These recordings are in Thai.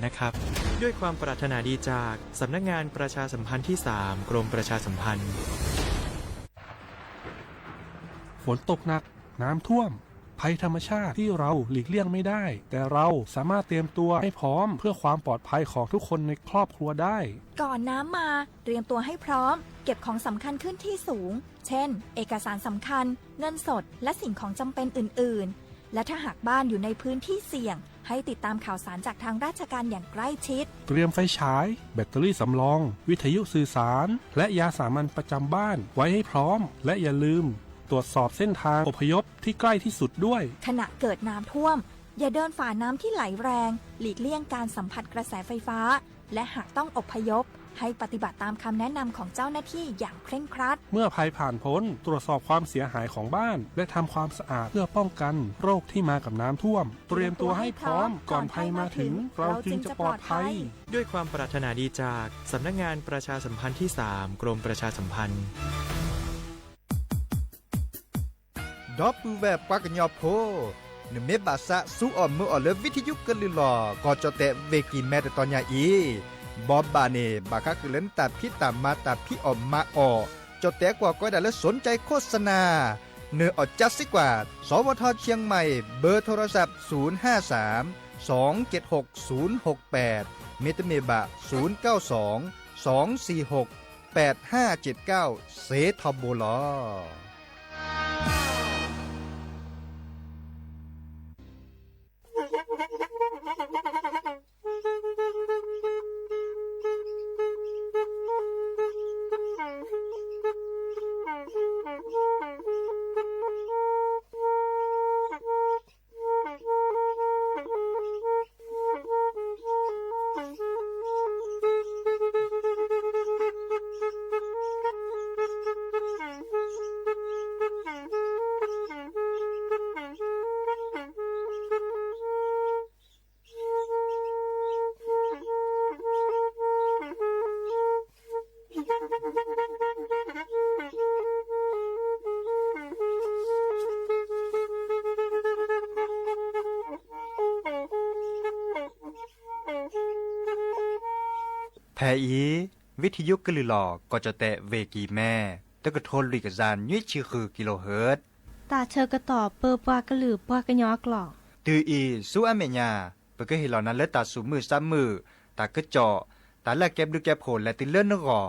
นะครับด้วยความปรารถนาดีจากสำนักงานประชาสัมพันธ์ที่ 3 กรมประชาสัมพันธ์ฝนตกหนักน้ำท่วมภัยธรรมชาติที่เราหลีกเลี่ยงไม่ได้แต่เราสามารถเตรียมตัวให้พร้อมเพื่อความปลอดภัยของทุกคนในครอบครัวได้ก่อนน้ำมาเตรียมตัวให้พร้อมเก็บของสำคัญขึ้นที่สูงเช่นเอกสารสำคัญเงินสดและสิ่งของจำเป็นอื่นๆและถ้าหากบ้านอยู่ในพื้นที่เสี่ยงให้ติดตามข่าวสารจากทางราชการอย่างใกล้ชิดเตรียมไฟฉายแบตเตอรี่สำรองวิทยุสื่อสารและยาสามัญประจำบ้านไว้ให้พร้อมและอย่าลืมตรวจสอบเส้นทางอพยพที่ใกล้ที่สุดด้วยขณะเกิดน้ำท่วมอย่าเดินฝ่าน้ำที่ไหลแรงหลีกเลี่ยงการสัมผัสกระแสไฟฟ้าและหากต้องอพยพให้ปฏิบัติตามคำแนะนำของเจ้าหน้าที่อย่างเคร่งครัดเมื่อภัยผ่านพ้นตรวจสอบความเสียหายของบ้านและทำความสะอาดเพื่อป้องกันโรคที่มากับน้ำท่วมเตรียมตัวให้พร้อมก่อนภัยมาถึงเราจึงจะปลอดภัยด้วยความปรารถนาดีจากสำนักงานประชาสัมพันธ์ที่ 3 กรมประชาสัมพันธ์ดอปูแวบปากญอโพนเมบาสะสู้ออมมือออเลวิทยุกันลิลอก็จะแตะเวกีแม่ตอนยาอีบอบบาเนบาคักเล่นตาพี่ตามมาตาพี่ออมมาออจะแตะกว่าก็ได้และสนใจโฆษณาเนื้ออดจัดสิกว่าสวทเชียงใหม่เบอร์โทรศัพท์053 276 068เมตเมบะ092 246 8579เซทอโบลอแทอีวิทยุกลือหลอก็จะแตะเวกีแม่ตะกะโทนลิกจานยี่ชื่อคือกิโลเฮิรตซ์ตาเชอกระต่อเปอปากระหลือปากระยอกหลอกตืออีสู้อเมญาเปก็เห็นเหล่านั้นและตาสูมือซ้ำมือตากระเจาะตาละแก็บดูแก็บโผลและติเลื่อนนกอ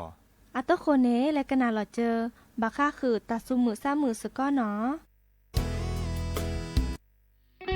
อัตโคเนและกนาหลอเจอบาค่าคือตาซุมือซ้ำมือสก้อเนาะเ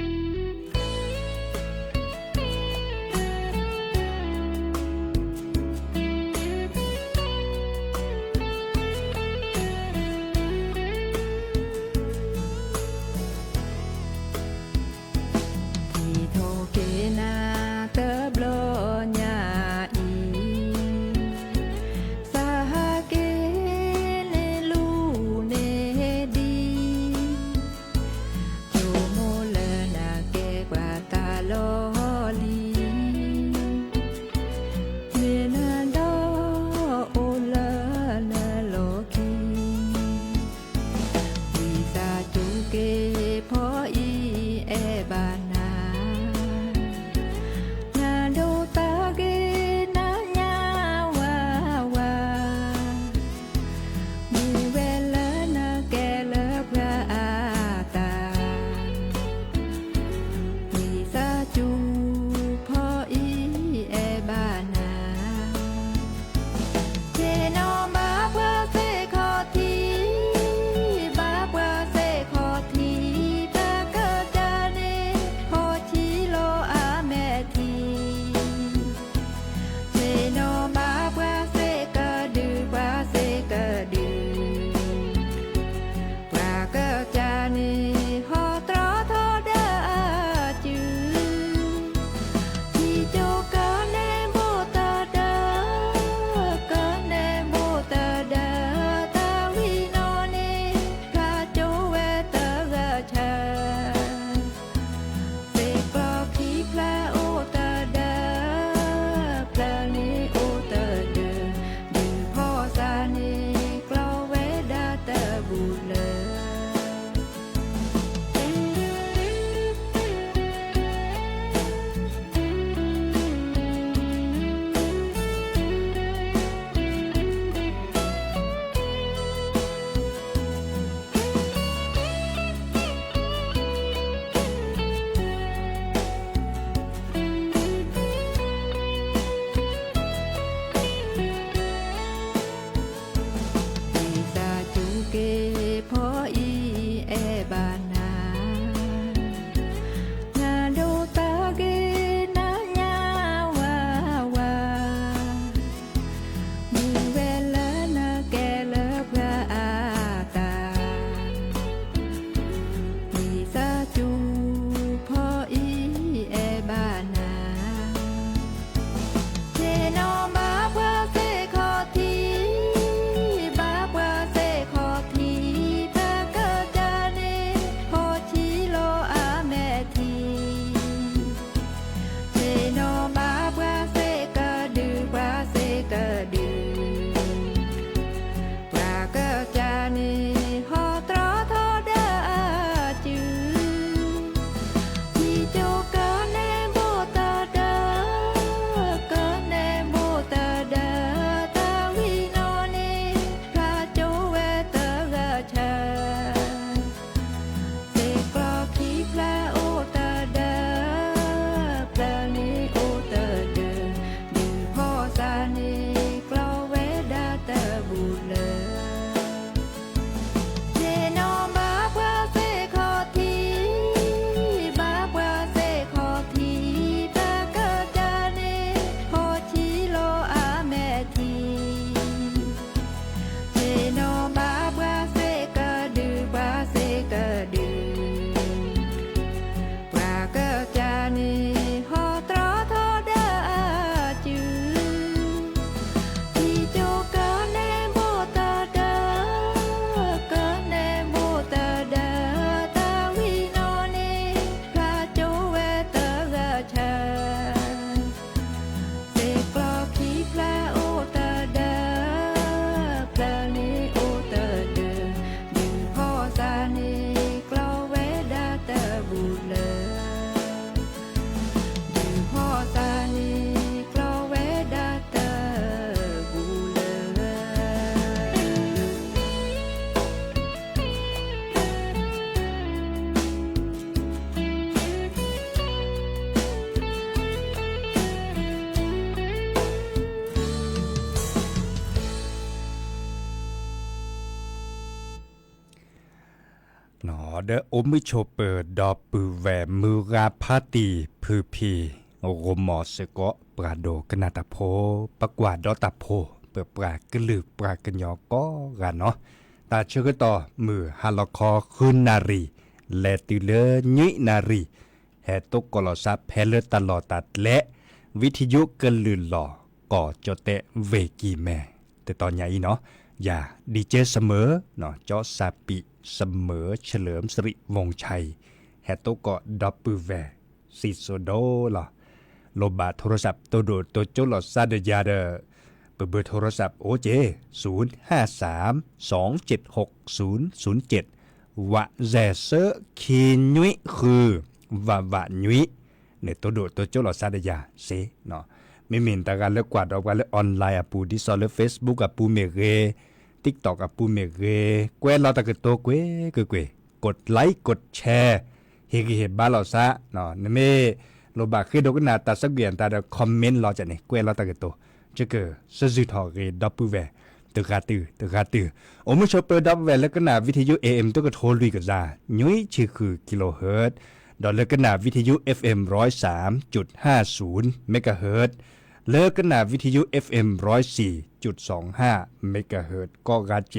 เดออมิโชเปอร์ดอปูแวมือราพาตีพือพีโรมอสกอปราโดกนาตาโพปกวาดอตาโพเปิดปรากลือปรากันยอก็กันเนาะตาเชื่อต่อมือฮาลคอคืนนารีและติเลญินารีแฮตุกลซับแพเลตลอดตัดและวิทยุกลือหล่อก่อจเตเวกีแม่แต่ตอนใหญ่เนาะอย่าดีเจเสมอเนาะจอซาปิเสมอเฉลิมสิริวงชัยแฮตุกดับปูแวซิโซโดล่ะโลบาโทรศัพท์ตัวโดดตัวโจลอซาเดยาเดเบอร์โทรศัพท์โอเจ053-276-007วะแซเซอร์คีนุยคือวะนุยเนี่ยตัวโดดตัวโจลอซาเดยาเซเนาะไม่มีแต่การเลือกกวาดออกไปเลือกออนไลน์ปูดิซอลเลือกเฟซบุ๊กปูเมเกทิกตอกปูเมเกแกวเราตะกตัวเกวกดไลค์กดแชร์เฮกิเฮบ้าเราซะเนาะนี่ไม่โลบาคือดกนาตาสักเบียนตาเดคอมเมนต์เราจะเนี่ยแกวเราตะกตัวจะเกิดสื่อทอเกดับปูแวตึกาตือโอมุชอเปอร์ดับแวแล้วก็นาวิทยุ AM ตัวก็โทรลุยกับซายุ้ยชื่อคือกิโลเฮิรตซ์ดอลแล้วก็นาวิทยุ FM 103.50 เมกะเฮิรตซ์เลิกกันนาวิทยุ FM 104.25 เมกะเฮิรตซ์ก็กาเจ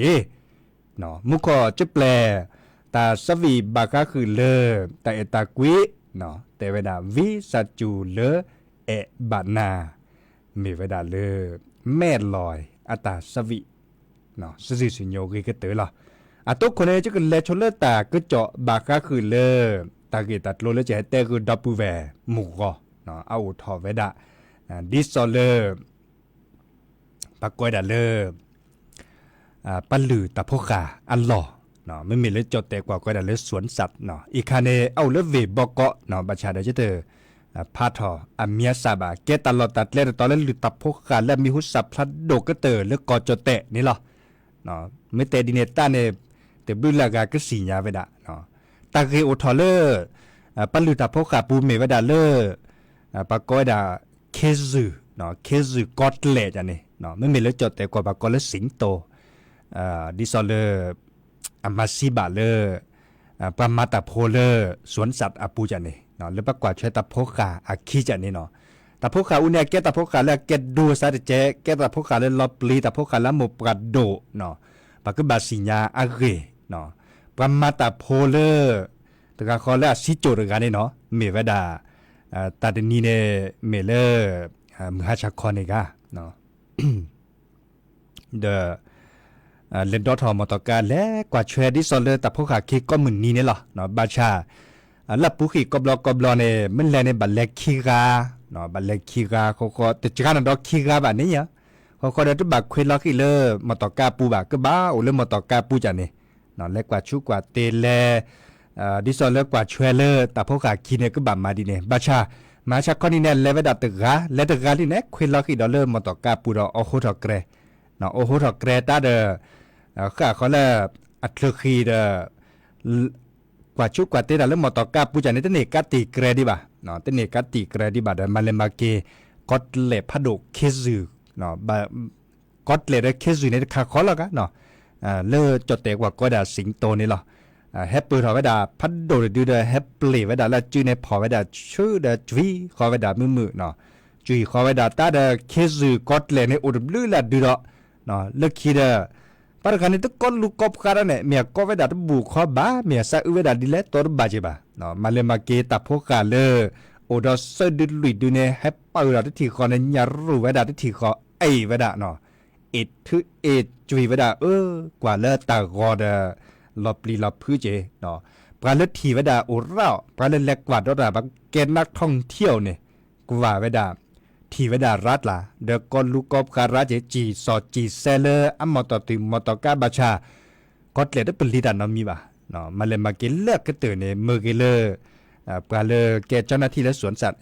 เนาะมุขอจะแปลตาสวีบากาคือเลแต่ตากวิเนาะแต่เวลาวิสัจจูเลเอบานามีเวลาเลแม่ลอยอัตาสวีเนาะสื่อสิโยกีก็เตอละอะตุกคนนี้จะกันเลชเลตาก็เจาะบากาคือเลตาเกตัดโลเลจะให้แต่คือดับปูแวหมู่ก็เนาะเอาทอเวดาดิสเลอร์ปากกอยดาเลอร์ปันลือตะโพกาอันหล่อเนาะไม่มีเลยจดแต่กว่ากอยดาเลอร์สวนสัตว์เนาะอีคาเนเอาเลเวบอกเกาะเนาะบัญชาเดจะเตอพาทออาเมียซาบาเกตลอดตัดเลตอนเล่นลือตะโพกาและมีหุสับพลัดโดกเตอร์เลือกกอจดเตะนี่หรอเนาะไม่เตดิเนต้าเนเตบุลากาก็สีญาเวดาเนาะตาเกโอทอเลอร์ปันลือตะโพกาปูเมเวดาเลอร์ปากกอยดาเคซึเนาะเคซึกอตเลจอันนี้เนาะไม่มีเลยจดแต่กว่าบากอเลสิงโตดิซอเลอามาซิบาเลปามาตาโพเลสวนสัตว์อาปูจันนี่เนาะหรือปากว่าช่วยตาโพกาอาคีจันนี่เนาะตาโพกาอุเนี่ยแกตาโพกาแล้วแกดูซาเดเจแกตาโพกาแล้วลอบลีตาโพกาแล้วหมปราโดเนาะปากบาสิญาอาเรเนาะปามาตาโพเลตะกาคอแล้วซิโจรกันนี่เนาะเมเวดาตาเดนีเนเมเลมหาชาคอนิกาเนาะเดเลนดอทอมอตกาและกว่าเชดิซอลเลอร์ตะพวกขาคิก็เหมือนนี้เนี่ยหรอเนาะบาชาลับปุขีกบลอเนี่ยมันแลในบัลเลคิกาเนาะบัลเลคิกาเขาก็แต่จกันดอกคิกาแบบนี้เนี่ยเขาก็ได้ทุบักควิลคิเลอร์มอตกาปูบะก็บ้าโอเลมอตกาปูจันนี่เนาะและกว่าชุกว่าเตเลดิซอลเลอร์กว่าเชเลอร์ตะพวกขาคิเนี่ยก็บัมมาดีเนี่ยบาชามาชักคนนี้เนี่ยเลเวดัตตึกะและตึกะที่เนี่ยควิลคิดอลเลอร์มอตกาปูดอโอโหทอกเกรเนาะโอโหทอกเกรตาเดข้าเขาเลยอัตลคีเดกว่าชุกว่าเตดาเริ่มมอตอกาปูจันนี่เตเนกัตติเกรดิบะเนาะเตเนกัตติเกรดิบะเดมาเลมาเกกอตเลพัดโดเคซึเนาะบากอตเลเดเคซึเนี่ยคาคอลละกะเนาะเลอจดเตกว่าก็ดาสิงโตนี่หรอแฮปปี้ทอเวดาพัดโดดูเดแฮปปี้เวดาละจื้อในพอเวดาชื่อเดจวีขอเวดามือเนาะจุยขอเวดาตาเดเคซึกอตเลในอุดมลือละดูเนาะเลิกคีเดปารกันนี่ตุกคนลูกกบคาระเนี่ยเมียก็เวดาตุบุขอบ้าเมียซาอุเวดาดิเลตัวบาจิบะเนาะมาเลมาเกตาพวกกาเลโอดอสดุลุยดูเนี่ยแฮปปี้เวดาที่ขอเนี่ยยารูเวดาที่ขอไอเวดาเนาะเอ็ดคือเอ็ดจุยเวดากว่าเลตากอดลอบลีลอบพื้นเจเนาะปลาเลือดทีเวดาอุราปลาเลือดเล็กกว่าดอดาบักเกณฑ์นักท่องเที่ยวเนี่ยกว่าเวดาทีเวดารัดล่ะเด็กกอลูกอบคาราเจจีสอจีเซเลอร์อัมมอตติมอตกาบาชากอดเลดเป็นลีดานอมีบ่ะเนาะมาเลยมาเกเลือกก็ตื่นเนี่ยมือเกเลอปลาเลอแกเจ้าหน้าที่และสวนสัตว์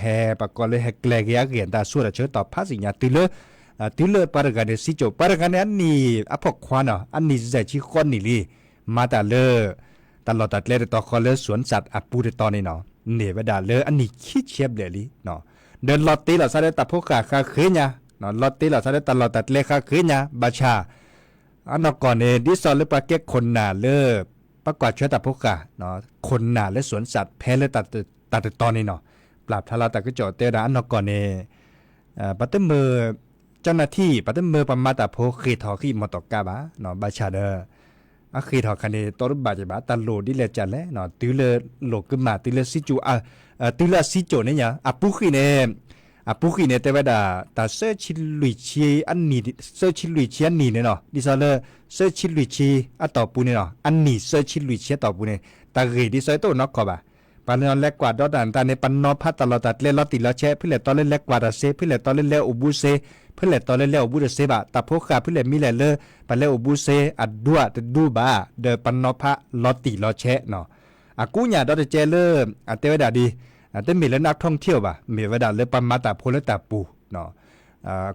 แฮปากกอเลยแฮกแกลกยาเกียนตาสู้เชิญต่อภาษีญาติเลอปารกันเนี่ยสิโจปารกันเนี่ยอันนี้อภควานอันนี้ใจชีคนนี่ลีมาแต่เลอตลอดตัดเลต่อคอเลอสวนสัตว์อปูตอนนี้เนาะเนี่ยเวดาเลออันนี้คิดเชียบเลยลีเนาะเดินลอตตีหล่อซาเดตาพวกขาคาคืนยาเนาะลอตตีหล่อซาเดตลอดตัดเลคาคืนยาบาชาอันนั้นก่อนเนี่ยดิซอลเลปาเก็ตคนหนาเลอ ประกวดช่วยตัดพวกกะเนาะคนหนาและสวนสัตว์แพ้เลยตัดตอนนี้เนาะปราบทาราตะก็จอเตร้านนอกก่อนเนปัตเตอร์มือเจ้าหน้าที่ปัตเตอร์มือประมาตาโพขีทอขีมอตอกกาบะเนาะบาชาเดออะขีทอคันเนตอรบาจบะตาโลดิเลจันแลเนาะตือเลโลกึมาตือเลซิจูตือเลซิโจเนี่ยอะปุขีเนอะปุขีเนเตวดาตาเซชิลุยชีอันนี้เซชิลุยชีอันนี้เนาะดิซอเลเซชิลุยชีอะต่อปูเนี่ยเนาะอันนี้เซชิลุยชีต่อปูเนี่ยตาเรดิซอยโตนอกขอบะปันนอนเล็กกว่าดอดันตาในปันนอพัดตลอดตัดเล่ลอติลอแช่เพื่อเล่ตอนเล่นเล็กกว่าดาเซเพื่อเล่ตอนเล่นเล่อุบุเซเพื่อเล่ตอนเล่นเล่อุบุเดเซบะตาพกขาเพื่อเล่มีเล่เลปันเล่อุบุเซอัดดัวตดูบาเดปันนอพะลอติลอแช่เนาะอากูเนี่ยดอเจเลอันเตวดาดีอันเตมีเล่นักท่องเที่ยวบะมีเวดาเลปันมาตาโพเลตาปูเนาะ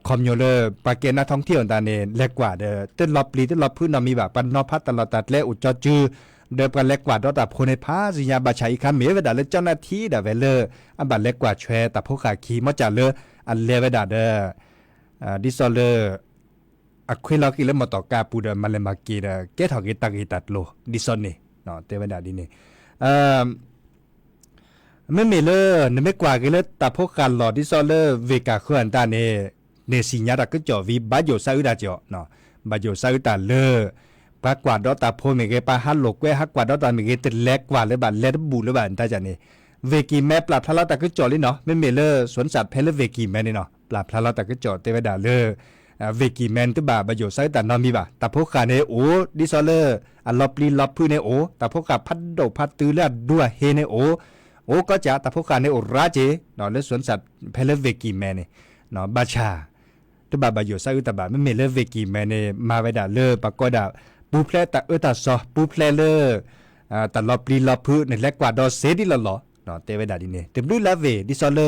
คอมโยเลปาเกนักท่องเที่ยวตาเนเล็กกว่าเดเต้นลอปลีเต้นลอพื้นนอมีบะปันนอพัดตลอดตัดเล่อุจจือเดิมกันเล็กกว่าดอตาโพในพาสิยาบาชัยคันเมเวดาเลเจ้าหน้าที่ดาเวเลอันบัดเล็กกว่าแชร์ตาพกขาขีมอจ่าเลอันเลเวดาเดดิซอเลอะควิลอกิเลมอตอกาปูเดมาเลมากีเดเกทอกิตากิตัดโลดิซอนนี่เนาะเตเวดาดินี่ไม่มีเลนไม่กว่ากิเลตาพกขาหลอดิซอเลเวกาขวนตาเนเนสิญาดาก็จ่อวิบาโยซาอุดาจ่อเนาะบาโยซาอุตาเลปากกว่าดอตาโพเมเกปาฮัลโลกเวฮักกว่าดอตาเมเกตเล็กกว่าเลยบาเลดบูเลยบาตาจันนี่เวกีแม่ปราบทะเลาะตะก็จ่อเลยเนาะไม่เมเลสวนสัตว์เพลเวกีแม่นี่เนาะปราบทะเลาะตะก็จ่อเตวดาเลเวกีแมนตุบาบาโยไซตานอมีบาตาพกขาเนโอดิซอเลอัลลอปลีลอพื้นเนโอตาพกขาพัดโดพัดตือเลือดด้วยเฮเนโอก็จะตาพกขาเนโอราเจเนาะและสวนสัตว์เพลเวกีแมนนี่เนาะบาชาตุบาบาโยไซอุตบาไม่เมเลเวกีแมนเนมาเวดาเลปากกดาปูเพลตาตาซอปูเพลเลตลอปลีลอพื้นในเล็กกว่าดอเซดิละหรอเนาะเตเวดาดิเนเต็มด้วยลาเวดิซอเล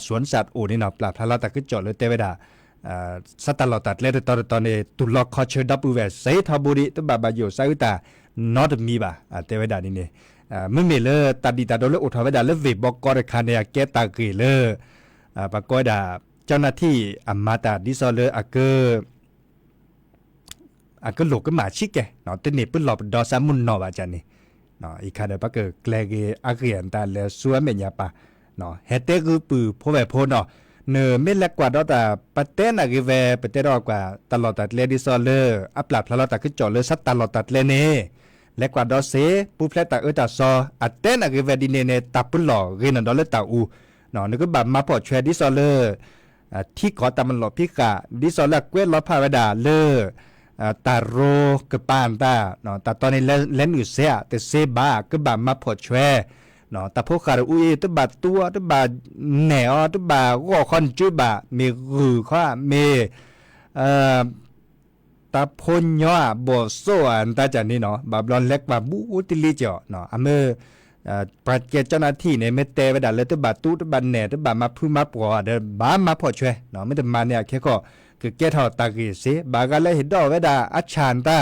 สวนสัตว์โอนี่เนาะปราบทาราตะก็จอดเลยเตเวดาสัตว์ตลอดตัดเลตอนนี้ตุลอคอเชดับเวเซทาบุริตบาบาโยซาอุตานอตมีบาเตเวดาดิเนไม่มีเลตัดดิตาโดเลอุทาเวดาเลเวบอกกอร์คาเนียเกตากีเลปากกดาเจ้าหน้าที่อมาตาดิซอเลอะเกก็หลกก็มาชิกแกเนาะเตเนปหลบดอซามุนนอบาจันนี่เนาะอีคาเดปะเกแกลเกอาเกียนตาเลซัวเมญญาปาเนาะเฮเตคือปือพอแบบพอเนาะเนเมเล็กกว่าดอตาปะเตนะกเวปะเตรอกว่าตลอดตัดเลดิซอเลอัปลับพลาตาคือจ่อเลซัตตลอดตัดเลเนเล็กกว่าดอเซปูเพลตาตาซออัเตนะกเวดิเนเนตับปุหล่อเรนดอเลตาอูเนาะนึกว่ามาพอแชดิซอเลที่ขอตามันหลอพิกะดิซอเลเกวลอพาวดาเลตาโรกปานตาเนาะแต่ตอนนี้เล่นอยู่เสียแต่เซบาก็บามาพอช่วยเนาะแต่พวกขาดอุ้ยตัวบาตัวตัวบาแหนวตัวบาก็คอนจูบามีรือข้ามีตาพนย่อบ่โซ่อันตาจันนี่เนาะบาบลอนเล็กบาบูติลิจ่อเนาะอเมปราเจเจ้าหน้าที่เนี่ยไม่เตะไปด่าเลยตัวบาตู้ตัวบาแหนตัวบามาพื้นมาปวดเดินบามาพอช่วยเนาะไม่แต่มาเนี่ยแค่ก็คือแกทอตากีสิบากันเลยเห็นดอกเวดาอัจฉานตา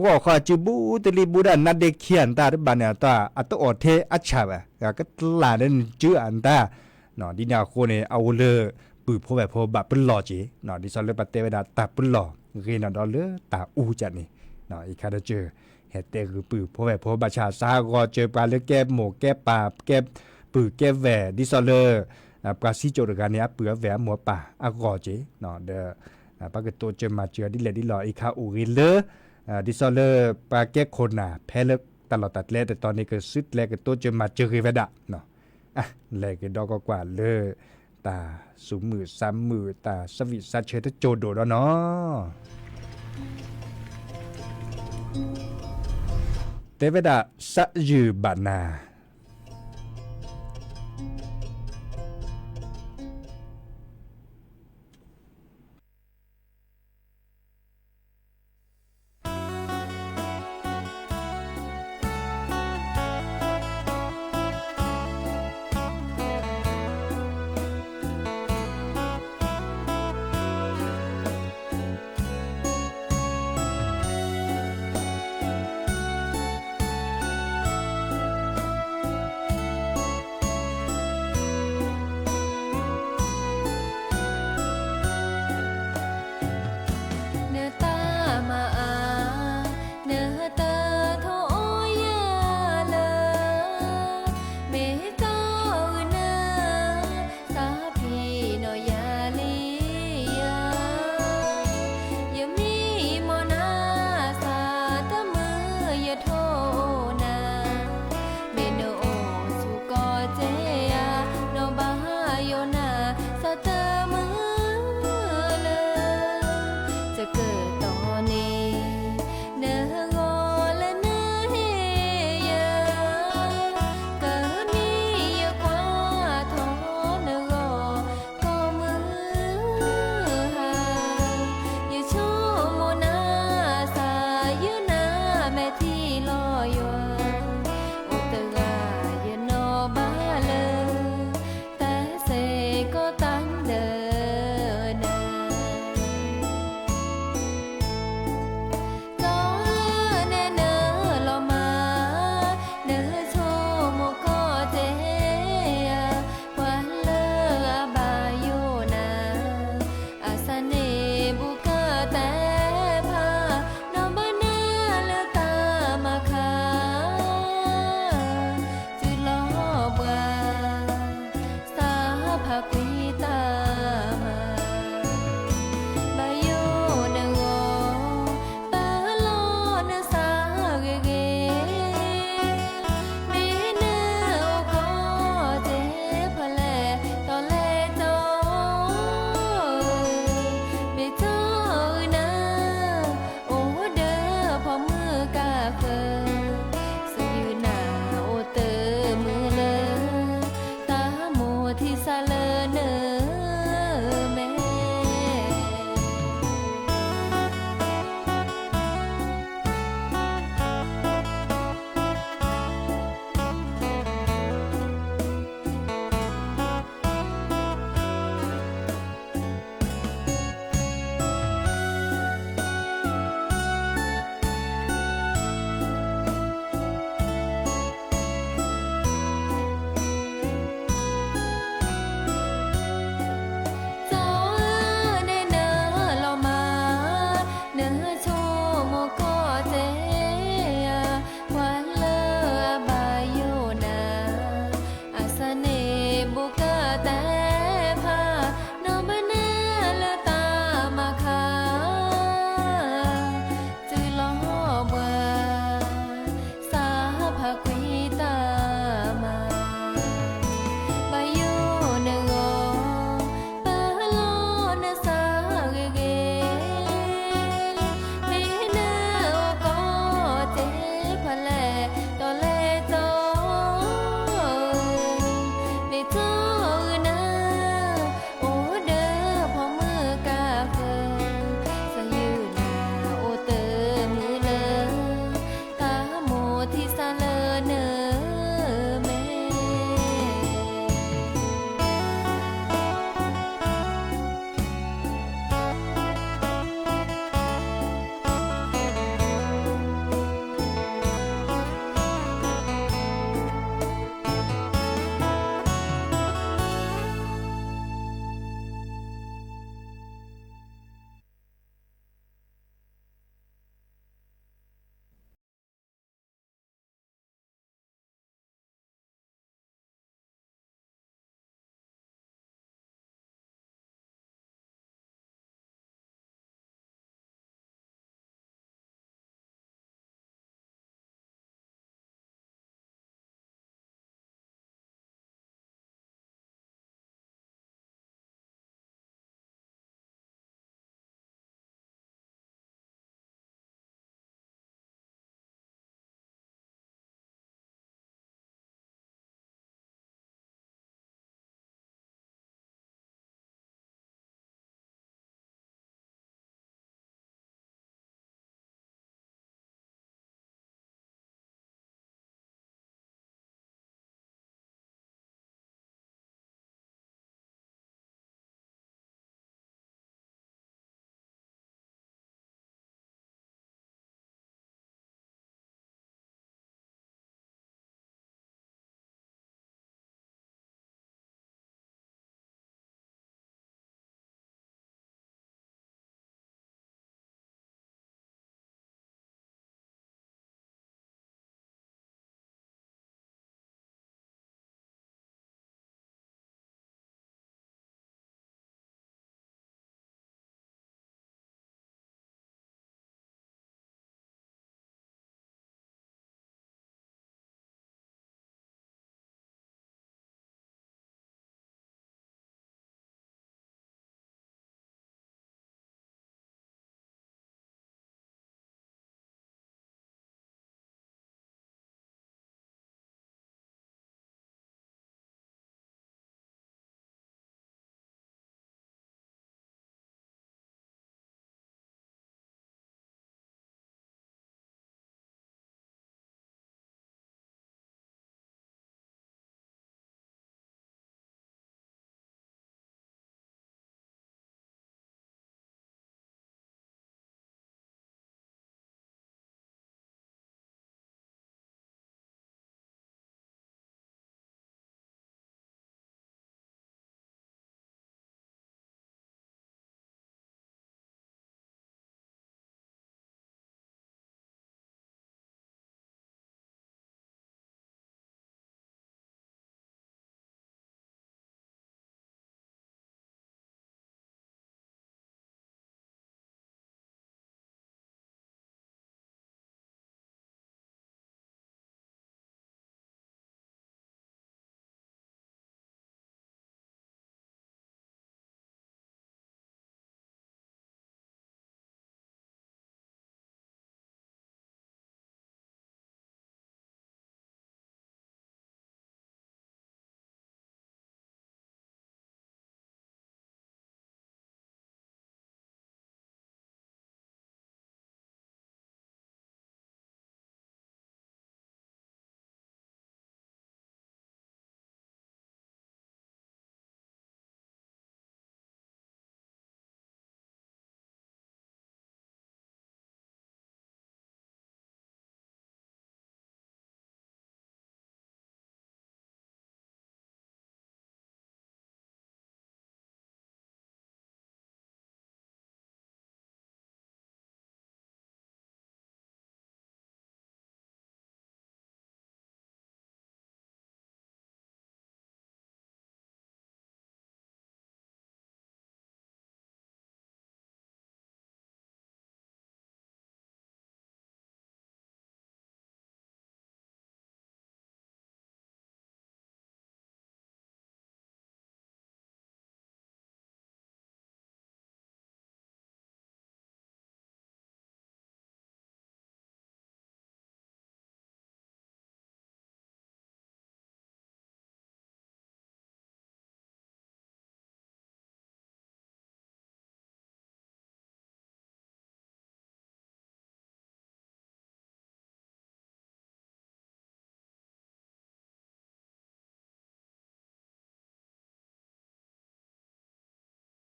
ว่าข้าจูบูตลีบูดานัดเด็กเขียนตาที่บ้านเนี่ยตาอัตโอเทอัจฉาบะก็ตลาดนั้นจื้ออันตาเนาะดินาโคเนี่ยเอาเลยปืนพอแบบพอแบบเป็นหล่อจีเนาะดิซอลเลยปะเตเวดาตาเป็นหล่อเรียนดอลเลยตาอูจัดนี่เนาะอีกคาเจอเฮเตคือปืนพอแบบพอบัชาซากอเจอปลาเลยแก้หมูแก้ปลาแก้ปืนแก้แหวดิซอลเลยปลาซิโจดกันเนี่ยเปลือกแหวหมูป่าอากอจีเนาะเดปากตัวเจอมาเจอดิเลดิลออีคาอูริเลดิซอเลปาเกคนน่ะแพ้เลิกตลอดตัดเลแต่ตอนนี้ก็สุดแลก็ตัวเจอมาเจอริเวดะเนาะแลก็ดอกกว่าเลตาสูมือซ้ำมือตาสวิสัชเชตโจโดแล้วเนาะเตเวดะสะยืบานา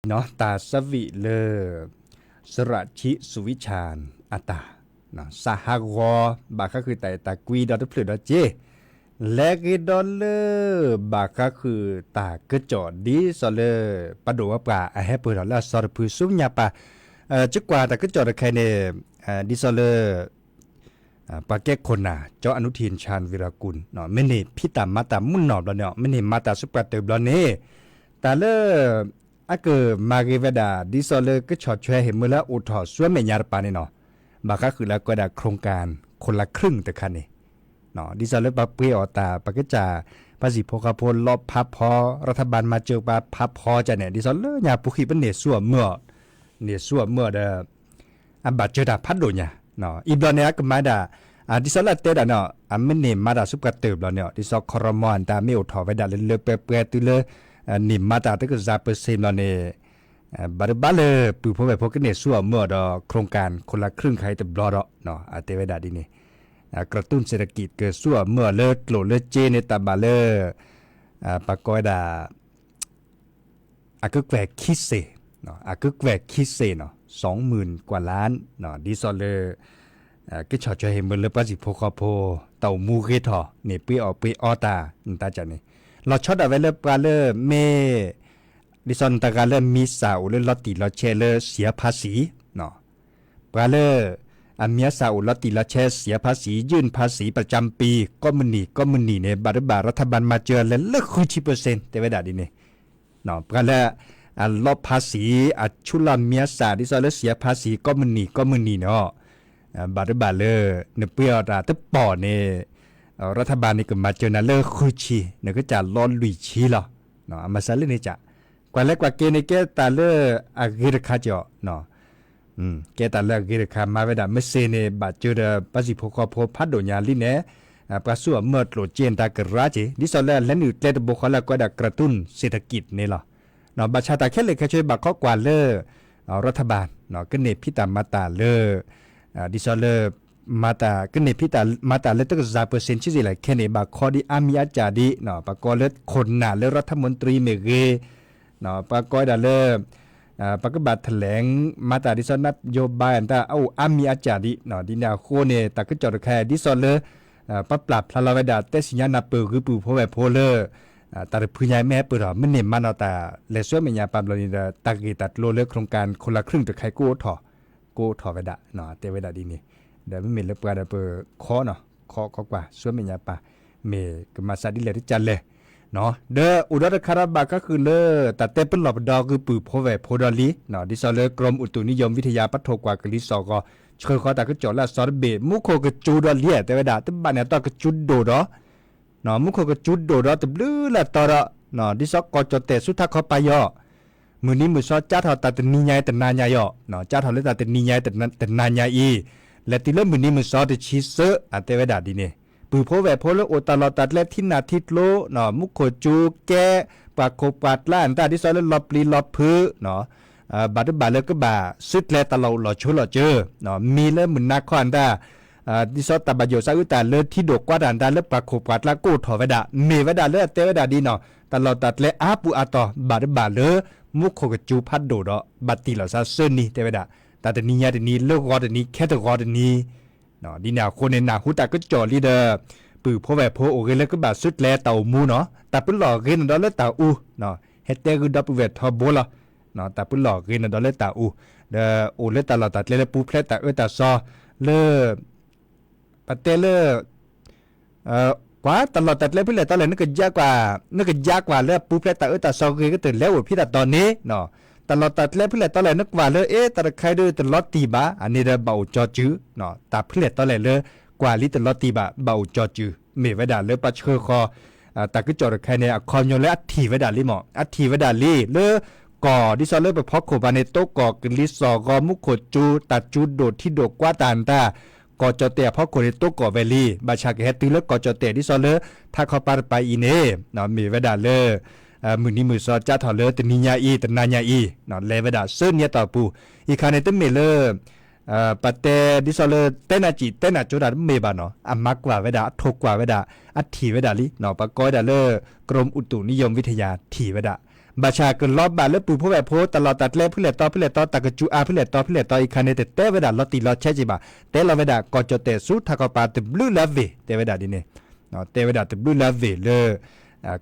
เนาะตาสวิเลอสระชิสุวิชาญอัตตาเนาะสหกบาก็คือแต่ตากวีดอทพลืดอเจและกิดอลเลบาก็คือตากระจอดดีซอเลปะดูว่าปลาแฮปเปิลแล้วซอรพืซุมญาปาจึกว่าตากระจอดใครเนี่ยดิซอเลปาแก้คนน่ะเจ้าอนุทินชาญวิรากุลเนาะไม่เนี่ยพี่ตามมาตามมุ่นหนอบแล้วเนาะไม่เนี่ยมาตาสุปราเตบแล้วเนี่ยแต่เลอะเกมาเกเวดาดิซอเลก็ชอดช่วยเห็นมือแล้วอุทอสวยเมียารปาเนี่ยเนาะบาก็คือแล้วก็ได้โครงการคนละครึ่งแต่คันนี่เนาะดิซอเลปาเปียอตาปากก็จะภาษีพกพลลบพับพอรัฐบาลมาเจอปาพับพอจะเนี่ยดิซอเลญาปุขีเป็นเนซัวเมื่อเนซัวเมื่อเดอันบาเจอดาพัดโดญาเนาะอีบลอเนี่ยก็มาดาดิซอลเตดาเนาะไม่เนี่ยมาดาสุกเติบแล้วเนี่ยดิซอคอรมอนตาไม่อุทอไว้ดาเลยเปรตุเลยนิมมาตาตะก็จะเปอร์เซ็นต์แล้วเนี่ยบาร์บาเลยปู่พ่อแม่พ่อก็เนี่ยซัวเมื่อดอโครงการคนละครึ่งใครแต่บลอดเนาะเตไว้ดาดีนี่กระตุ้นเศรษฐกิจเกิดซัวเมื่อเลิกโกรธเลิกเจในตาบาเลปากอยดาก็แกวกคิดเซเนาะก็แกวกคิดเซเนาะ20,000 กว่าล้านเนาะดิซอลเลยก็ชอจะเห็นมือเลยภาษีพกพเต่ามูเกทอเนี่ยปีออกปีออตาตาจันนี่เราชดเอาไว้เลยปลาเลเมดิซอนตะการเลมีสาวเลยลอติลอเชเลเสียภาษีเนาะปลาเลอันเมียสาวลอติลอเชเสียภาษียื่นภาษีประจำปีก็มันนี่เนี่ยบาร์บารัฐบาลมาเจอเลยเลิกคุย10%แต่เวลาดีเนี่ยเนาะปลาเลลบภาษีชุลเมียสาดิซอนเลเสียภาษีก็มันนี่เนาะบาร์บาเลเนเปียตาตะปอเนี่ยรัฐบาลนี่ก็มาเจอนะเลิกคุยชีเนี่ยก็จะล้อลุยชีหรอเนาะมาซาเลนี่จะกว่าเล็กกว่าเกณฑ์แกตาเลอากิรคาจ่อเนาะแกตาเลอากิรคามาเวดาเมเซเนบาเจอภาษีพกพพัดโดญาลิเนปราสัวเมื่อโหลดเจนตากระเจดิซอลและนี่เตตบุคคลก็ได้กระตุ้นเศรษฐกิจนี่หรอเนาะบัชาตาแค่เลยแค่ช่วยบักข้อกว่าเลรัฐบาลเนาะก็เนพิตามาตาเลดิซอลมาตาก็เนพิตามาตาเลตก็จะ%ชิซิแหละแค่นี้บักข้อดีอามีอาจาดีเนาะปากอเลคนน่ะเลรัฐมนตรีเมเกเนาะปากอยดาเลปากบัตรแถลงมาตาดิซอนนับโยบายอันตาเอาอามีอาจาดีเนาะดินาโคเนตาก็จอดแค่ดิซอนเลปะปรับพลาเวดาเตสิญานาเปคือปู่พ่อแม่พ่อเลตาผู้ใหญ่แม่เปิดมันเนมันเอาตาเลสวยเมียปามลนิดาตากีตัดโลเลโครงการคนละครึ่งตะไคโก้ถอเวดาเนาะเตเวดาดีนี่เดี๋ยวไม่มีเล็บกว่าเดี๋ยวเปิดคอเนาะคอกว่าสวยเมียปาเมก็มาซาดิเลที่จันเลยเนาะเด้ออุดรคาราบาก็คือเลแต่เต้เป็นหลบดอคือปู่พ่อแม่พ่อดอลีเนาะดิซอเลกรมอุตุนิยมวิทยาปัทโทกว่ากลิสอก็ช่วยขอตาก็จอดละซอร์เบมุโคก็จูดอลีแต่เวดาตึบ้านเนี่ยตอก็จุดโดดเนาะมุโคก็จุดโดดตึบลือละตอระเนาะดิซอกก็จอแต่สุดท้ายเขาไปย่อมือนี้มือซอจ้าทอตาตนีใหญ่แต่นานใหญ่ย่อเนาะจ้าทอเลตาตนีใหญ่แต่นานใหญ่อีและติเริ่มมือนี้มือซอจะชีเซอแต่เวดาดีเนี่ยปือโพแวโพลโอตลอตัดเล็บที่นาทิตโลเนาะมุขโคจูแกปากโคปัดล้านตาที่ซอยแล้วลอบลีลอบพื้เนาะบาดบาเลก็บาสุดแลตลอดหล่อชุหล่อเจอเนาะมีเริ่มเหมือนนักขวานตาดิซอตาบาโยซาอุตาเลือดที่ดกกว่าด่านตาเลือดปากโคปัดละกูถอเวดาเมเวดาเลือดเตเวดาดีเนาะตลอดตัดเล็อาปูอาต่อบาดบาเลมุขโคกจูพัดโดดบัดตีเหล่าซาเซนนี่เตเวดาแต่ตนี้ยาตนี้เลิกรอตนี้แค่ตะรอตนี้เนาะดีแนวคนในหนาหูตาก็จ่อลีเดอร์ปือพ่อแม่พ่อโอเคแล้วก็บาสุดแลเต่ามูเนาะแต่ปืนหลอกเงินดอลเลตาอูเนาะเฮตเตอร์คือดับเวททอโบละเนาะแต่ปืนหลอกเงินดอลเลตาอูเดอโอเลตาลาตัดเลปูเพลตาตาซอเลปะเตเลกว่าตลอดตัดเลพี่เลตอนแรกนึกยากกว่าเลปูเพลตาตาซอคือก็ตื่นแล้วพี่แต่ตอนนี้เนาะตลอดตัดเลพี่เลตอนแรกนึกว่าเลแต่ใครดูตลอดตีบาอันนี้เดเบาจอจื้อเนาะแต่พี่เลตอนแรกเลกว่าลิตรลอตีบะเบาจอจือเมวดาเลปะเชอคอแต่ก็จอดแค่เนี่ยคอนโยและอัฐิวดาลิหมออัฐิวดาลีเลก่อดิซอเลไปพอโคบาเนโตก่อกลิสอกอมุขจูตัดจูโดดที่โดกกว่าตานตาก่อจอเตะพอโคเนโตก่อเวลีบาชากเฮตุเลก่อจอเตะดิซอเลถ้าเขาปาไปอีเน่เนาะเมวดาเลมือนี้มือซอจ้าถอเลตนิญาอีตนานญาอีเนาะเลวดาเซินเนี่ยต่อปูอีคาเนตเมเลปะเตดิซอเลเตนาจิเตนาจูดาเมบาเนาะอามักกว่าเวดาทกกว่าเวดาอัฐิเวดาลิเนาะปะก้อยดาเลกรมอุตุนิยมวิทยาถีเวดา บาชาเกินรอบบาเลปูผู้แบบโพตลอดตัดเล่ผู้เหลือต่อผู้เหลือต่อตะกจูอาผู้เหลือต่ออีกคันเนี่ยแต่เวลาลอตีลอแช่จิบะแต่เราเวลาก็จะแต่สู้ทากปาตบลูลาเวแต่เวลาดิเนี่ยเนาะแต่เวลาตบลูลาเวเลย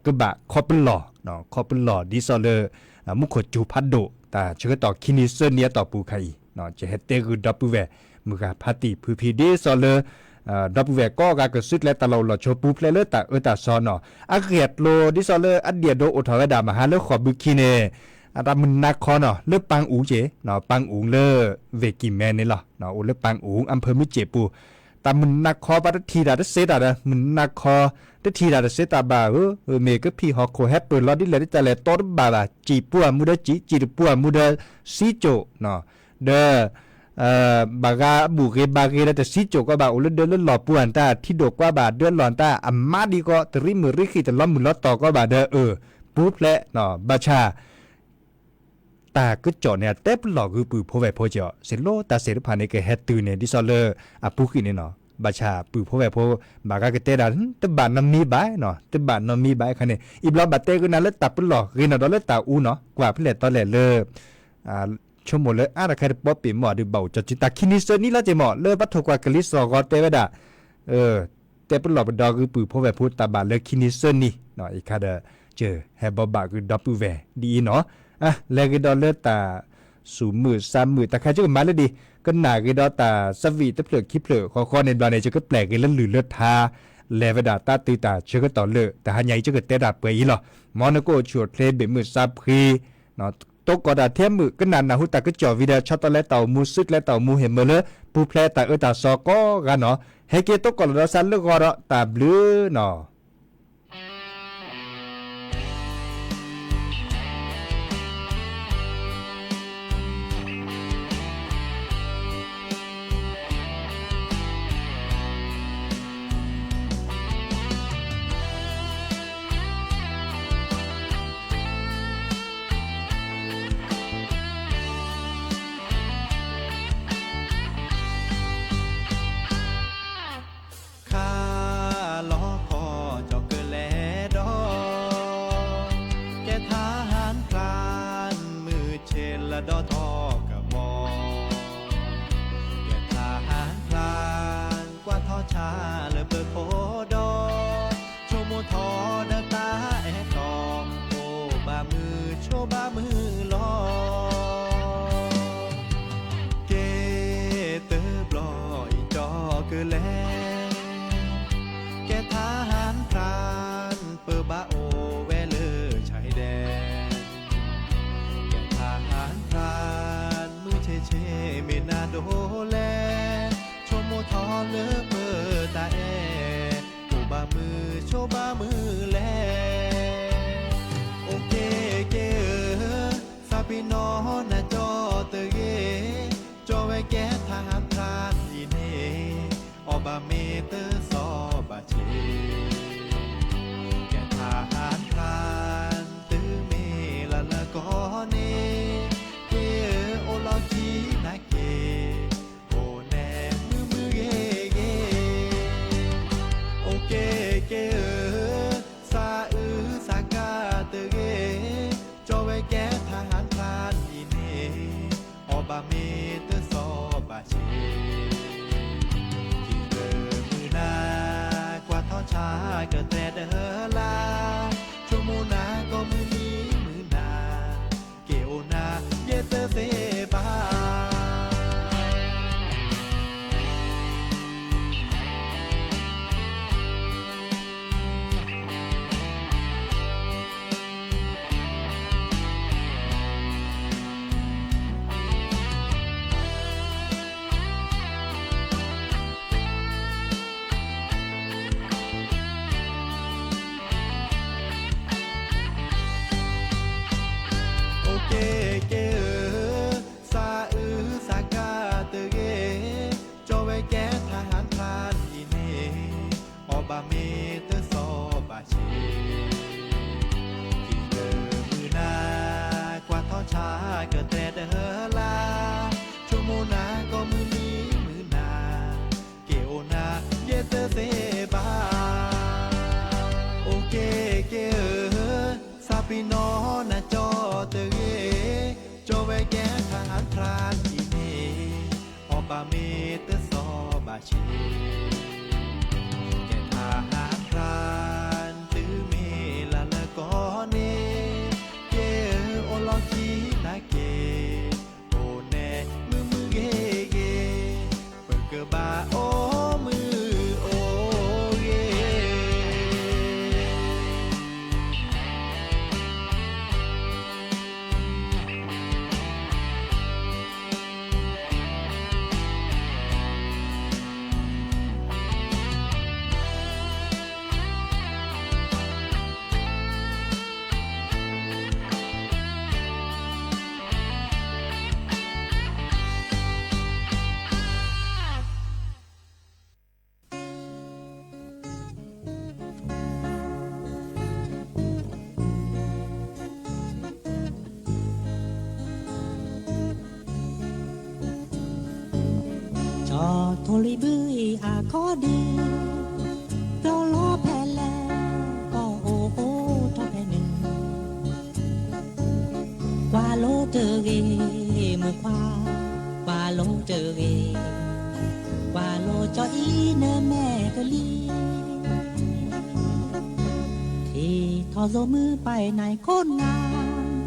ก็บะคอปลอเนาะคอปลอดิซอเลยมุขจูพัดโดแต่เชื่อต่อคินิเซเนียต่อปูไข่เนาะจะเฮเตคือดับปูเวมุกาพัติผู้พีดีซอเลยดับเวก็กากสุดและตลอดหลอดโชปูเพลเลตาตาซอนออาเกียดโลดิซอเลอัดเดียโดโอทาวดามหาเลขอบุคิเนอาดามุนนักคอนอเลปังอูเจเนาะปังอูเลเวกิแมนนี่ล่ะเนาะโอเลปังอูอำเภอมิเจปูตามุนนักคอบัดทีดาเซตาดามุนนักคอดทีดาเซตาบาเมกพี่ฮอโคแฮปเปิลลอดิเลตาเลตอดบาบาจีปัวมุดจีปัวมุดซีโจเนาะเดบากาบุเกบาเกแต่ซิโจก็บาอุลเดือดหล่อปวนตาที่ดกว่าบาเดือดหลอนตาอัมมาดีก็ตริมือริขีแต่ล้อมมือล้อต่อก็บาเดปุ๊บและเนาะบาชาตาก็จอเนี่ยเต็บหลอกคือปือพแวพอจอเสโลตาเสรพานี่ก็เฮ็ดตื่นเนี่ยดิซอเลอปุกินี่เนาะบาชาปือพแวพบากาก็เตดาตบานนำมีบายเนาะตบานนำมีบายคันนี่อีบลอบาเตก็นั่นละตาปหลอกกินดอเลตาอูเนาะกว่าเพิ่นแลตอแลเลชั่วโมงเลยอาราคาป๊อปปี้หมอดูเบาจจิตาคินิเซนี่ละเจหมอเลปัทกว่ากลิสรอกเตวดาแต่ปลอบดอคือปือพแวพูดตาบาเลคินิเซนี่เนาะอีกคาเดเจอแฮบบาคือดับปูแวดีเนาะแล้วก็ดอเลตาสูมือ3 ตะคาจะมาเลยดีก็หนาก็ดอตาสวีตะเปลือกคิเปลือกคอในบลาในจะก็แปลกกันแล้วหรือเลือดทาเลวดาตาตีตาเชื่อก็ต่อเลแต่หาใหญ่จะก็เตดาเปยหรอมอนโกชวดเพลเบมือซับพีเนาะตกก็ได้เทียมมือก็นานนะหุตาก็จ่อวิดาช็อตและเต่ามูซึกและเต่ามูเห็นเมื่อเลยปูแพลตาตาซอก็กันเนาะเฮเกตกก็เราสั่นเลือกก็ตาบลือเนาะดอทอกะบอแก่ทหารพลานกว่าทอชาเลเบอร์โคดอโชโมทอเดตาแอตอโอบามือโชบามือลอเกเตอบลอยจอเกแลแก่ทหารพลานเปอบาโอแวเลอชายแดนมือเชเมนาโดแลโชโมทอเลเปอตาแอโอบามือโชบามือแลโอเคเกซาปินอนาจอเตเกจอไว้แก่ทหารพรานอีเนอบาเมเตอซอบาเชแก่ทหารพรานตื้อเมละละกอเนโอลอกีนาเกโอแนมือเกโอเกเกซาซากาเตเกจอไว้แก่ทหารพรานอีเนอบาเมเตซอบาเชกิเกมือนากว่าทอชาเกิดแต่เดลาชั่วโมงนาก็มือนี้มือนาเกโอนาเยเตเซบาเกเกซาซากาเตเกจอไว้แก่ทหารพรานอีเนอบาเมเตซอบาเชกิเกมือนากว่าทอชาเกิดแต่เดลาชั่วโมงนาก็มือนี้มือนาเกโอนาเยเตเซบาโอเกเกซาปินอนาจอ แก่ทหารพรานที่เมอบาเมเตอร์ซอบาเชแก่ทหารพรานตื้อเมลาละกอเนเกโอลอกีนาเกโอแนมือเกเกเปิดเกบาโอมือโอเก โทลิบืออาคอดีเราล้อแพ้แล้วก็โอ้โอ้ทอแพ้หนึ่งกว่าโลเจอเกเมื่อกว่าโลเจอเกกว่าโลจออีเนอแม่กะลีที่ทอโซมือไปในโคนงาม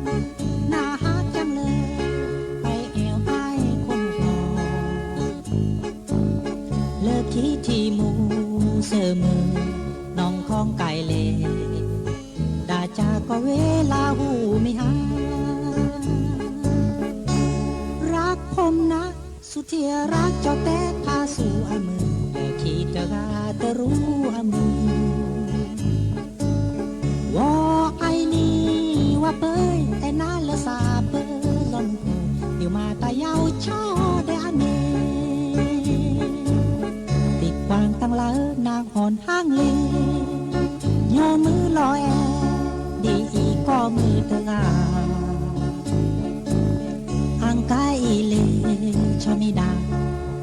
น่าฮักจังเลยไปแอวไอ้คนหอเลิกคิดที่มูเสมอน้องของไก่เล่ดาจาก็เวลาหูไม่หารักผมนะสุดที่รักเจ้าแต่พาสู่อามือแต่คิดจะกาแต่รู้อามือว่าไอ้นี่ว่าเปยแต่น่าละสาเปยล่อนโผเดี๋ยวมาตายาวช่อได้อันเนติดวางตั้งละนางหอนห้างเลยโยมือลอยแอดีอีก็มือเตงาอังกายเลชอมิดา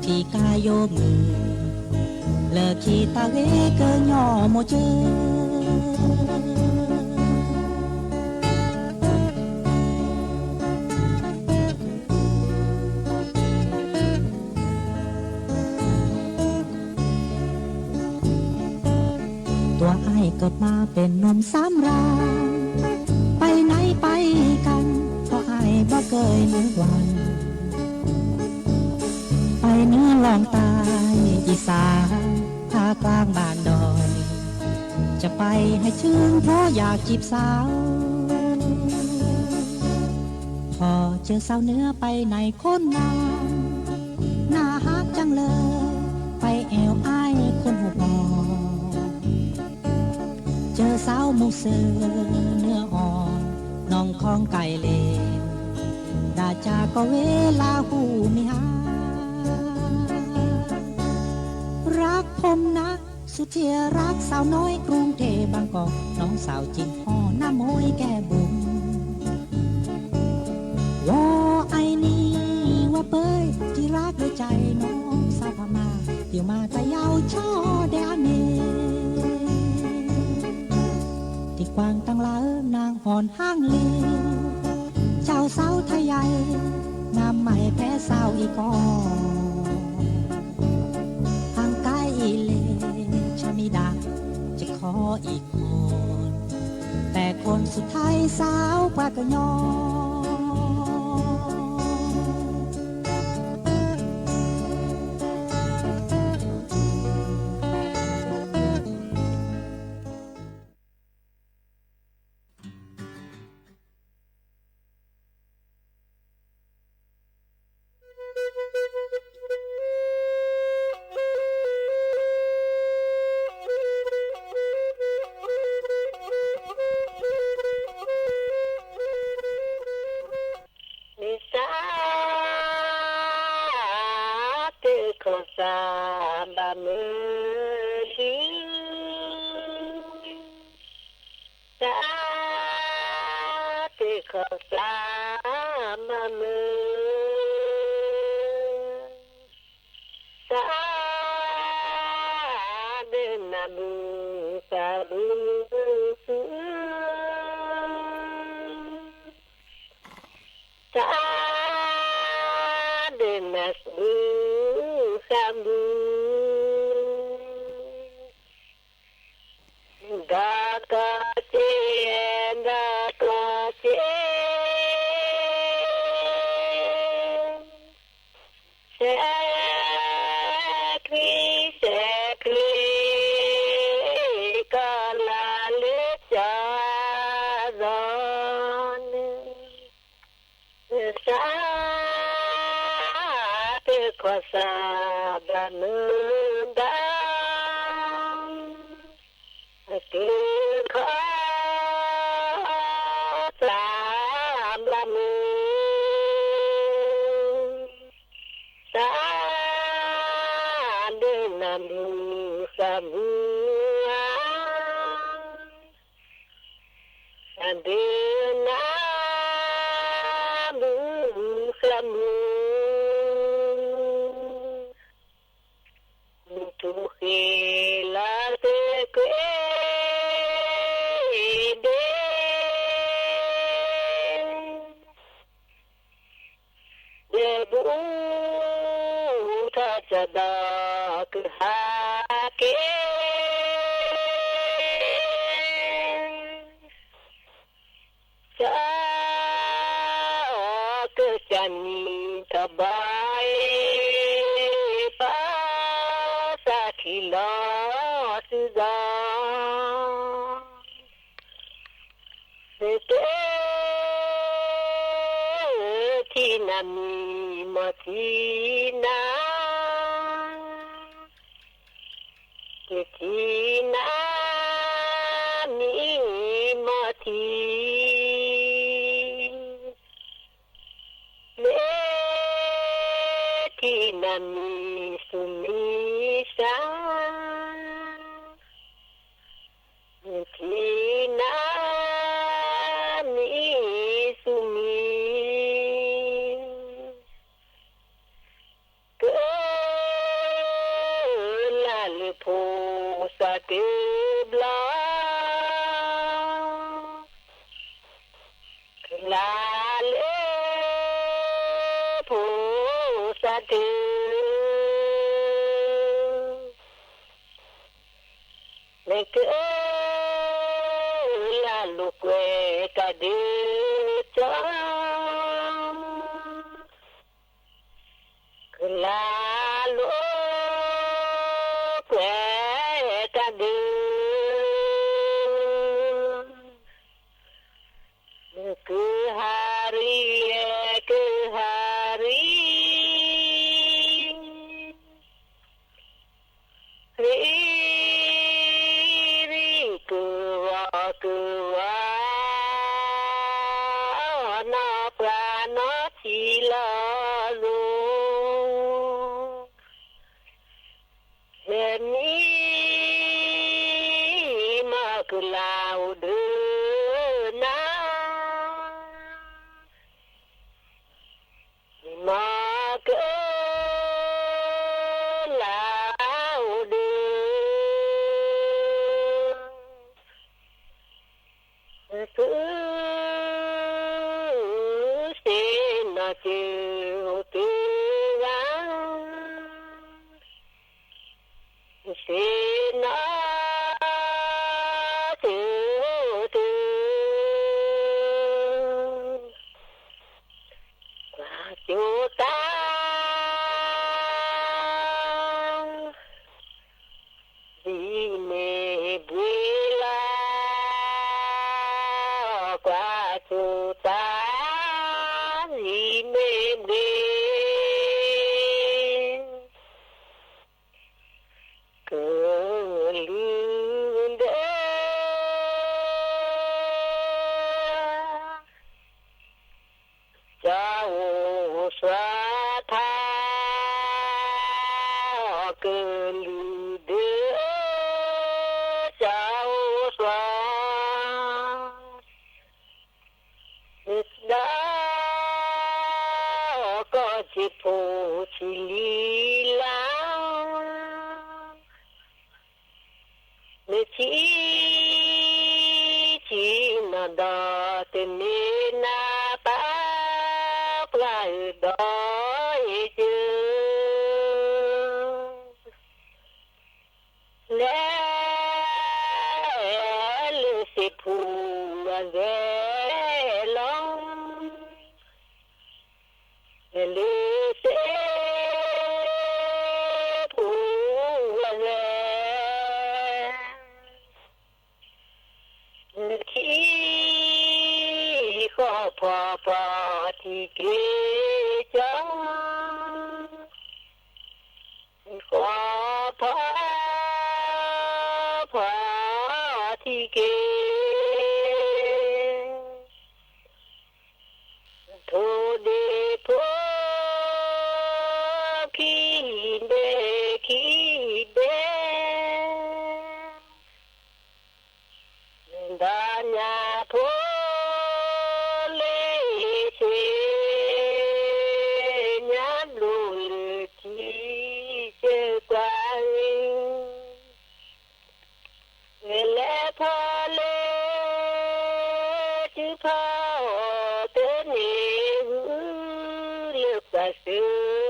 ที่กายโยมือเลิกขีตาเวเกยอโมเจอตัวไอ้เกิดมาเป็นหนุ่มสามรางไปไหนไปกันเพราะไอ้บ่เคยนึกวันไปเนื้อลองตายอีสานภาคกลางบ้านดอยจะไปให้ชื่นเพราะอยากจีบสาวพอเจอสาวเนื้อไปในคนงามน่าฮักจังเลยไปแอวไอ้คนหัวบอเจอสาวมุเสอเนื้ออ่อนน้องของไก่เลวดาจาก็เวลาหูไม่หารักผมนะสุดที่รักสาวน้อยกรุงเทพบางกอกน้องสาวจินห่อหน้าโมยแก้บุญว่าไอ้นี่ว่าเปยที่รักด้วยใจน้องสาวพม่าเดี๋ยวมาตะยาวช่อแดนเนที่กวางตั้งละนางหอนห้างเลเจ้าสาวไทยใหญ่งามใหม่แพ้สาวอีกอทางกายอีเลชามิดาจะขออีกคนแต่คนสุดท้ายสาวกว่ากะยอSa Sabu sabu Dakace Sakri Kalalecha Zon Sate Kwasa Banundam Kilka Samlamu Namu Samua Namu Samu Tuhila Sekwede Debu Tajadak Hake Chani Tabai Pasakila Suza Tinami Matina Tina Mi Mati Tinami Sumisa Tina Mi Sumi Lalu posa tebla Lalu posa tebla Lalu kue kadecam Lalu kue kadecam Ke hari Kewa na prana silalu Hemi maklau dena maklau Sena Sena Jauh suata kelude jauh suata Isda ko cipu cilila Meci cina da tenina pa plai doi ลือเสผู้แลที่ขอพอพอที่เกจังขอพอพอที่เกโทเดโพคีเดคีเดดาญาโพเลเชญาลุลจีเจกวางเวลาพอเลจือพอเตเนเลือกว่าเสื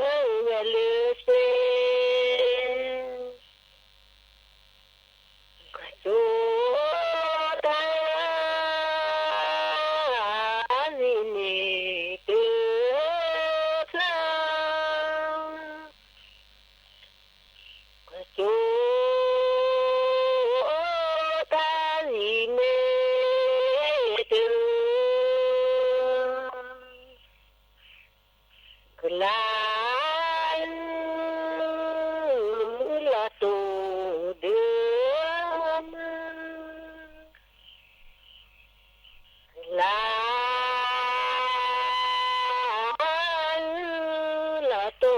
อเวลือเซก็จูตาสิเนเตือพลางก็จูตาสิเนเตือกลานละตูเดือนลานละตู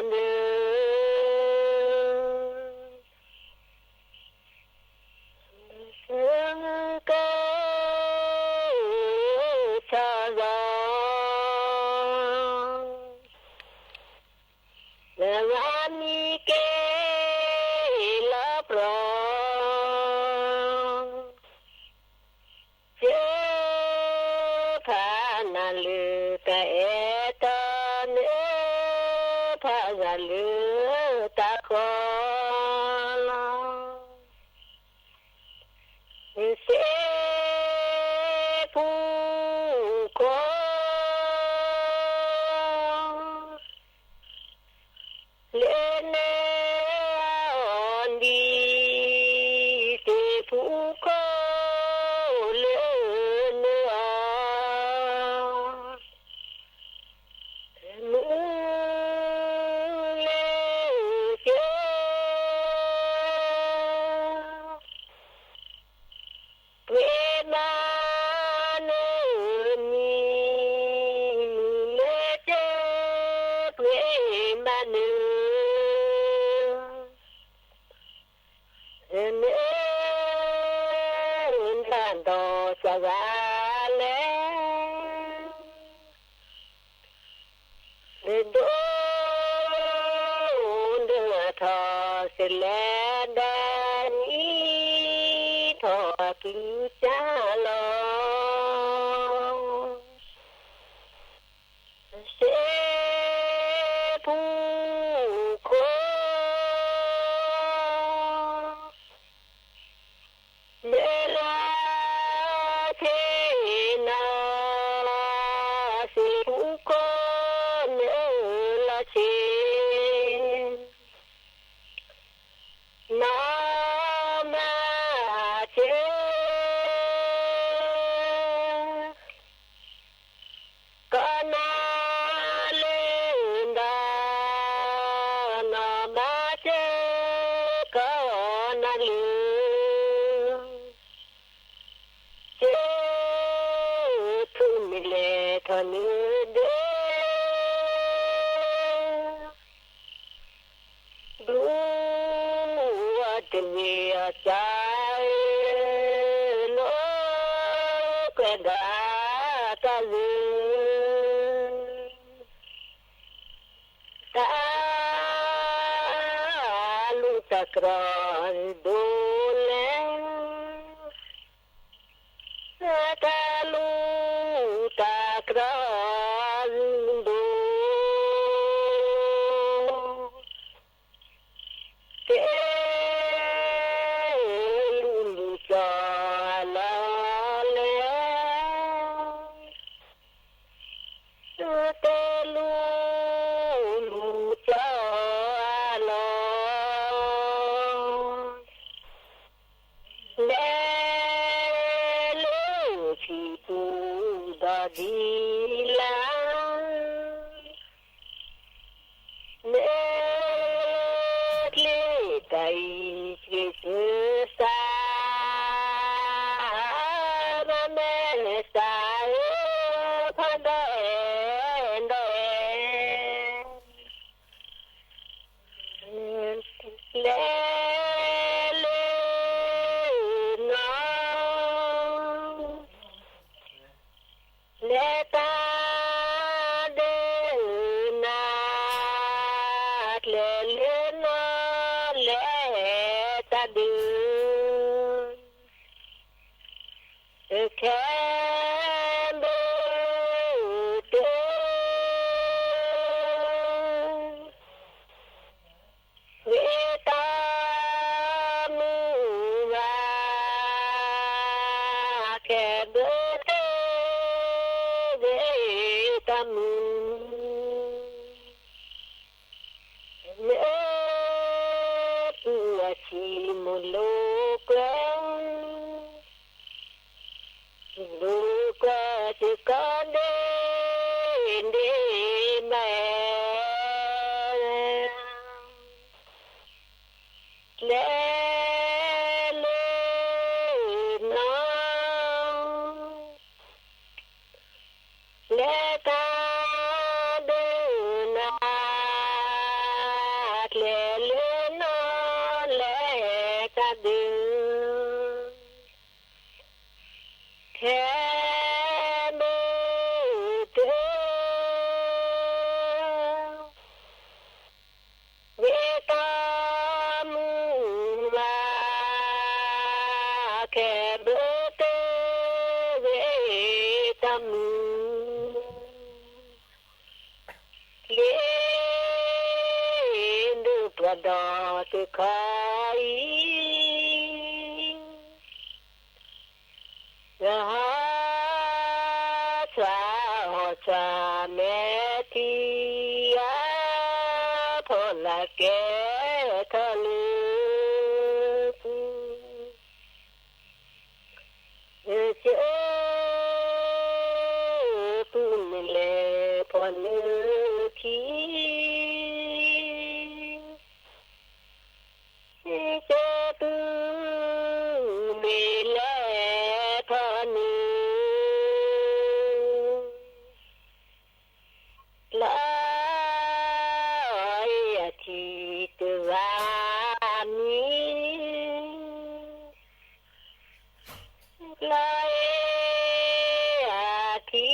เดือนเสียงเกิดชาลาและวันนี้เกลับรองเจ้าพานาลือกะเอตอนเอพานาลือตะคอลเสผู้คนเลเนออนดีเตผู้คนเลเนอมูเลเจเวนาเนนีเลเจเวมาเนเนทันโตสวาเลโดนเดือทอเสลดานีทอกิจาลอเสผู้คนเดลาเทนาสิผู้คนเนลาเชนามาเชกานาเลนดานามาเชกานาลืเจทุมิเลทนุเดดูว่าจะมีใจโลกดาตาลืตาลุตะกรอนดูแลตาลูตากรานดูเตลูจาลาเลเตลู เลเลน้อง เลตาเดินนาเลเลนอเลตาเดินแค่เดินเวตามือว่าแค่เดินtamu ne puasi muluka luka sekande inde me le le no le ta de na le le no le ta de ke me de we ta mu ma ke be te we ta mu Lendu pradat khai Raha sa metiya Phola ke thalu Punile phalu ki tu mile phanu la ti tu ami la ti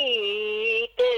tu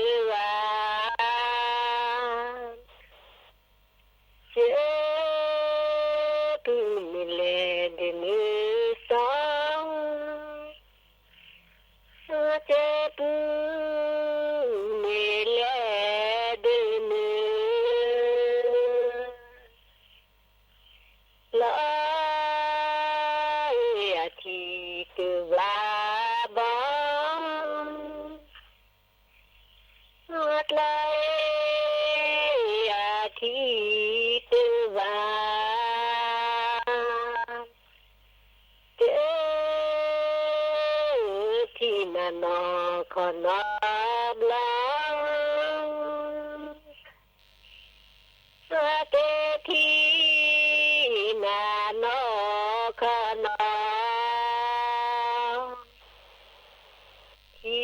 no kono blang ate thi na no kono hi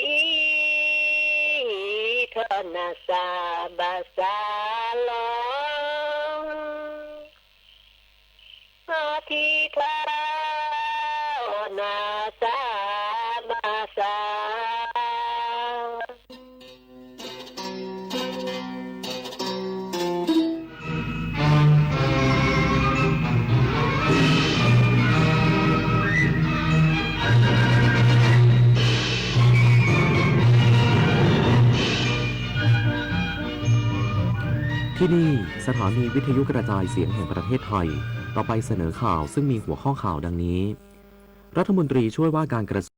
thona sa ba sa lo ati tha na sa ba saที่นี่สถานีวิทยุกระจายเสียงแห่งประเทศไทยต่อไปเสนอข่าวซึ่งมีหัวข้อข่าวดังนี้รัฐมนตรีช่วยว่าการกระทรวง